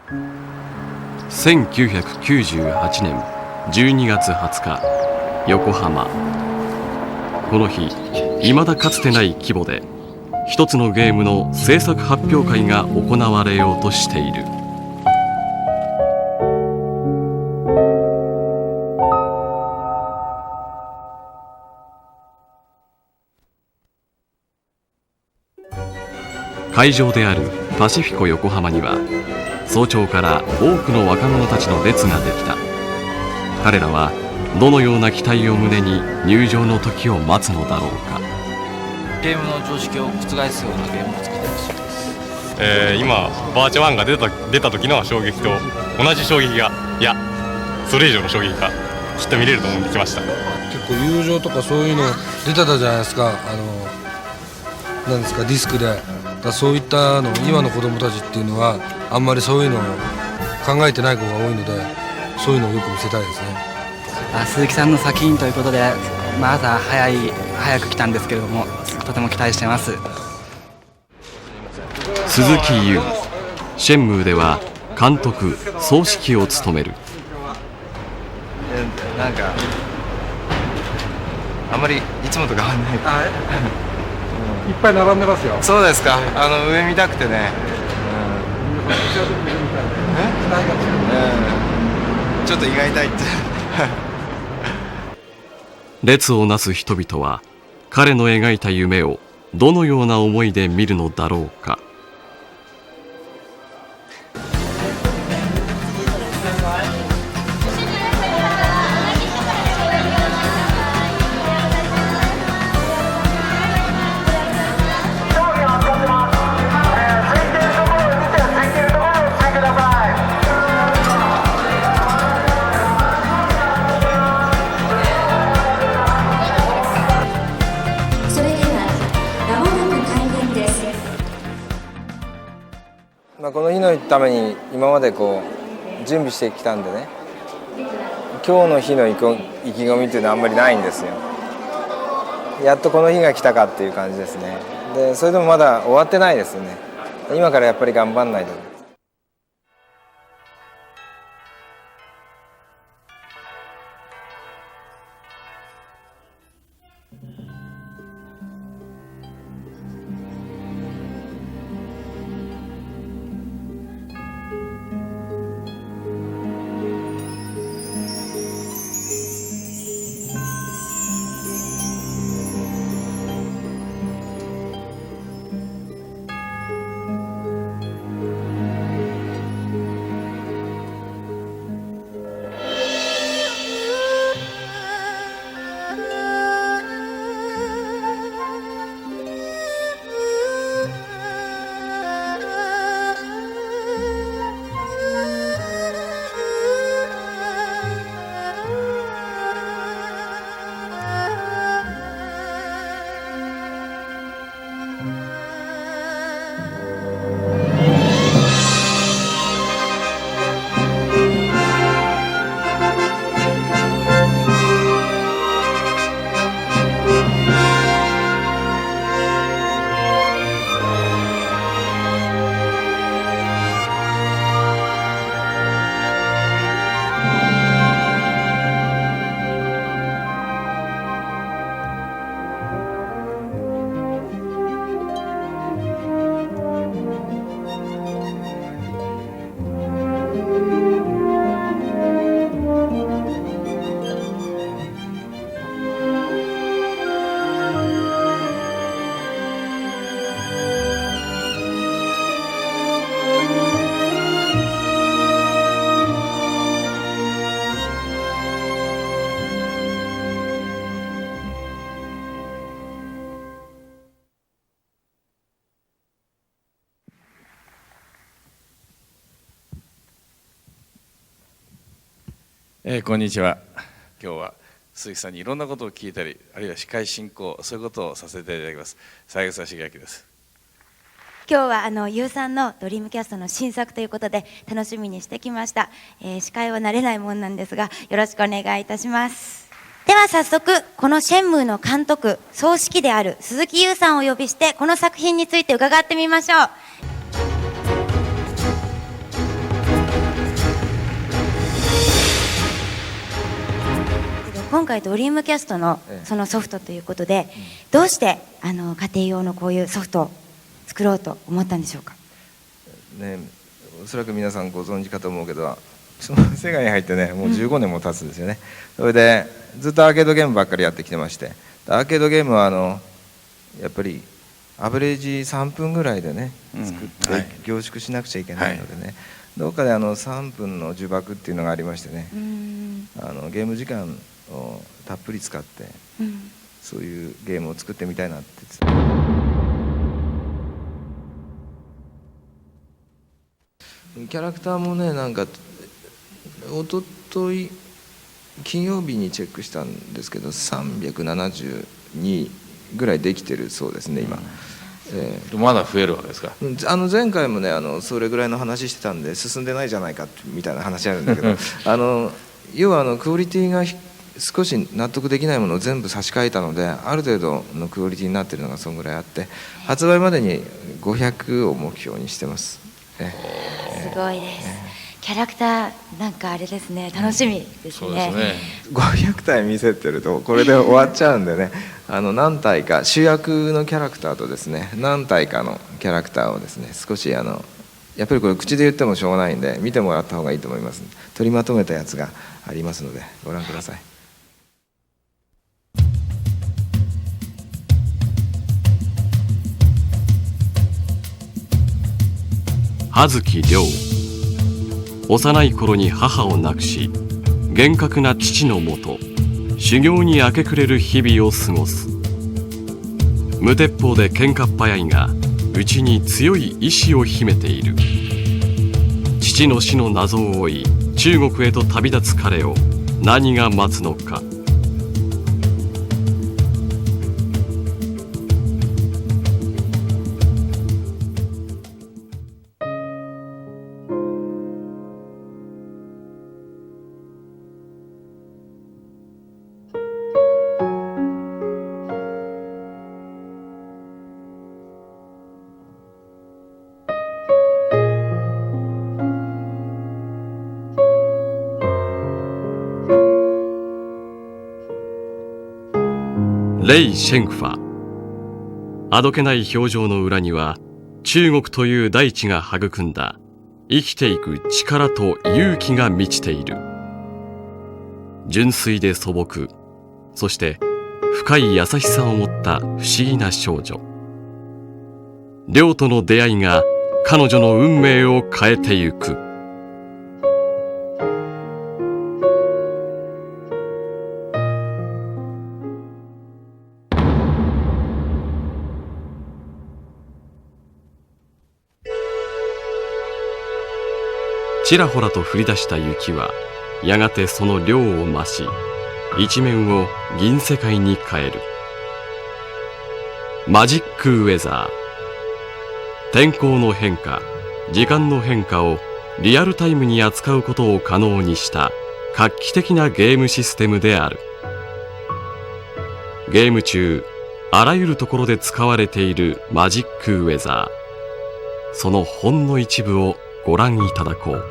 1998年12月20日、横浜。この日、未だかつてない規模で一つのゲームの制作発表会が行われようとしている。会場であるパシフィコ横浜には早朝から多くの若者たちの列ができた。彼らはどのような期待を胸に入場の時を待つのだろうか。ゲームの常識を覆すようなゲームを作ってほしいです。今バーチャ1が出た時の衝撃と同じ衝撃が、いやそれ以上の衝撃がきっと見れると思ってきました。結構友情とかそういうの出てたじゃないですか。なんですか、ディスクで。だそういったの今の子供たちっていうのはあんまりそういうのを考えてない子が多いので、そういうのをよく見せたいですね。鈴木さんの作品ということで、朝早く来たんですけれども、とても期待してます。鈴木優、シェンムーでは監督・総指揮を務める。なんかあんまりいつもと変わんない。いっぱい並んでますよ。そうですか。上見たくてね。ちょっと胃が痛いって。列をなす人々は彼の描いた夢をどのような思いで見るのだろうか。この日のために今まで準備してきたんでね、今日の日の意気込みっていうのはあんまりないんですよ。やっとこの日が来たかっていう感じですね。でそれでもまだ終わってないですよね。今からやっぱり頑張んないと。こんにちは。今日は鈴木さんにいろんなことを聞いたり、あるいは司会進行、そういうことをさせていただきます。三枝茂明です。今日はゆうさんのドリームキャストの新作ということで楽しみにしてきました。司会は慣れないもんなんですが、よろしくお願いいたします。では早速、このシェンムーの監督、総指揮である鈴木優さんをお呼びして、この作品について伺ってみましょう。今回ドリームキャストのええそのソフトということで、どうして家庭用のこういうソフトを作ろうと思ったんでしょうか。ね、おそらく皆さんご存知かと思うけど、その世界に入ってねもう15年も経つんですよね。それでずっとアーケードゲームばっかりやってきてまして、アーケードゲームはやっぱりアベレージ3分ぐらいでね作って、はい凝縮しなくちゃいけないのでね、どうかで3分の呪縛っていうのがありましてね、ゲーム時間をたっぷり使ってそういうゲームを作ってみたいなって言ってた。キャラクターもね、なんかおととい金曜日にチェックしたんですけど372ぐらいできてるそうですね今。まだ増えるわけですか。前回もねそれぐらいの話してたんで進んでないじゃないかみたいな話あるんだけど要はクオリティが少し納得できないものを全部差し替えたので、ある程度のクオリティになってるのがそのぐらいあって、発売までに500を目標にしてます。すごいです。キャラクターなんかあれですね、楽しみですそうですね。ね。 500体見せてるとこれで終わっちゃうんでね何体か主役のキャラクターとですね何体かのキャラクターをですね少しやっぱりこれ口で言ってもしょうがないんで見てもらった方がいいと思います。取りまとめたやつがありますのでご覧ください。葉月亮、幼い頃に母を亡くし厳格な父のもと修行に明け暮れる日々を過ごす。無鉄砲で喧嘩っ早いが内に強い意志を秘めている。父の死の謎を追い中国へと旅立つ彼を何が待つのか。レイ・シェンファ。あどけない表情の裏には中国という大地が育んだ生きていく力と勇気が満ちている。純粋で素朴、そして深い優しさを持った不思議な少女。亮との出会いが彼女の運命を変えてゆく。ちらほらと降り出した雪はやがてその量を増し、一面を銀世界に変える。マジックウェザー。天候の変化、時間の変化をリアルタイムに扱うことを可能にした画期的なゲームシステムである。ゲーム中あらゆるところで使われているマジックウェザー、そのほんの一部をご覧いただこう。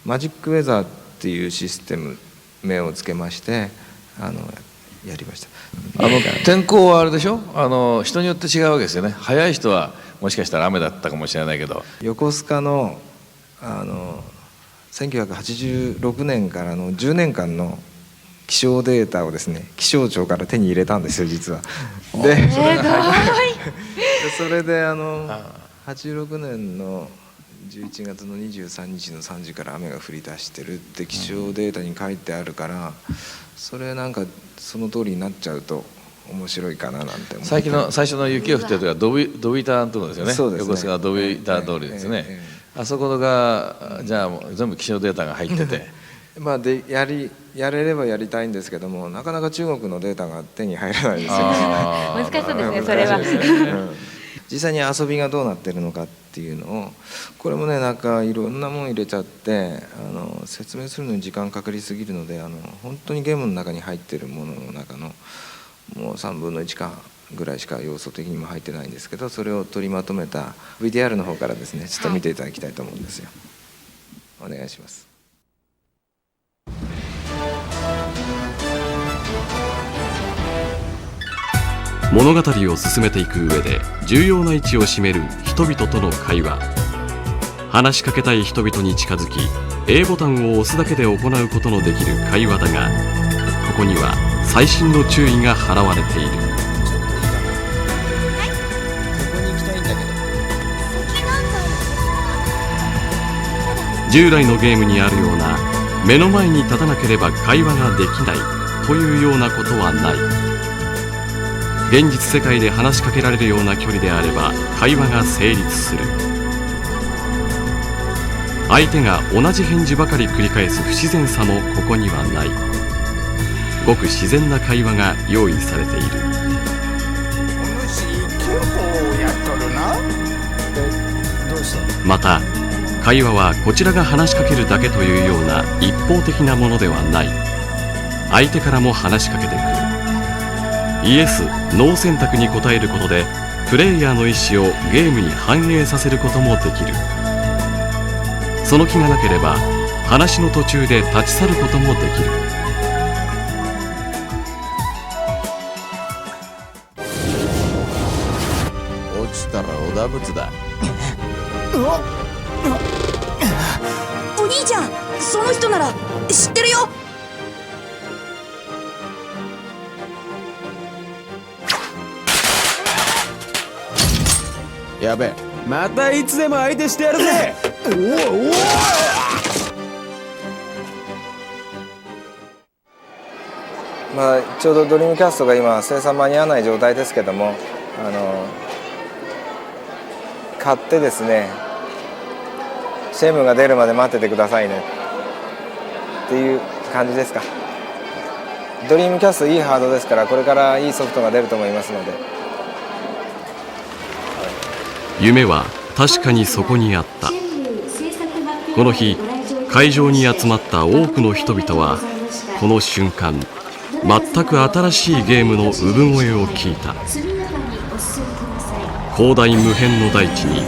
マジックウェザーっていうシステム名をつけましてやりました。天候はあれでしょ、人によって違うわけですよね。早い人はもしかしたら雨だったかもしれないけど、横須賀の1986年からの10年間の気象データをですね気象庁から手に入れたんですよ実は。でそれで86年の11月の23日の3時から雨が降り出してるって気象データに書いてあるから、それなんかその通りになっちゃうと面白いかななんて思って最初の雪が降ってる時はドビターンとこですよね。そうですね、横須賀ドビターン通りですね。あそこがじゃあもう全部気象データが入っててまあでやれればやりたいんですけども、なかなか中国のデータが手に入らないですよね。難しそうですね、それは。実際に遊びがどうなってるのかっていうのを、これもねなんかいろんなもん入れちゃって説明するのに時間かかりすぎるので、本当にゲームの中に入ってるものの中のもう3分の1かぐらいしか要素的にも入ってないんですけど、それを取りまとめた VTR の方からですねちょっと見ていただきたいと思うんですよ。お願いします。物語を進めていく上で重要な位置を占める人々との会話。話しかけたい人々に近づき A ボタンを押すだけで行うことのできる会話だが、ここには細心の注意が払われている。従来のゲームにあるような目の前に立たなければ会話ができないというようなことはない。現実世界で話しかけられるような距離であれば会話が成立する。相手が同じ返事ばかり繰り返す不自然さもここにはない。ごく自然な会話が用意されている。また会話はこちらが話しかけるだけというような一方的なものではない。相手からも話しかけてくる。イエス・ノー選択に答えることでプレイヤーの意思をゲームに反映させることもできる。その気がなければ話の途中で立ち去ることもできる。落ちたらおだぶつだ。お兄ちゃん、その人なら知ってるよ。やべえ、またいつでも相手してやるぜ。まあ、ちょうどドリームキャストが今生産間に合わない状態ですけども、買ってですねシェムが出るまで待っててくださいねっていう感じですか。ドリームキャストいいハードですから、これからいいソフトが出ると思いますので。夢は確かにそこにあった。この日会場に集まった多くの人々はこの瞬間全く新しいゲームの産声を聞いた。広大無辺の大地に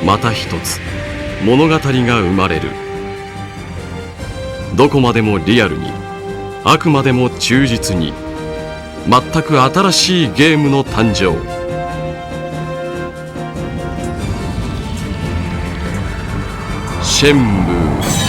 また一つ物語が生まれる。どこまでもリアルに、あくまでも忠実に、全く新しいゲームの誕生。シェンムー。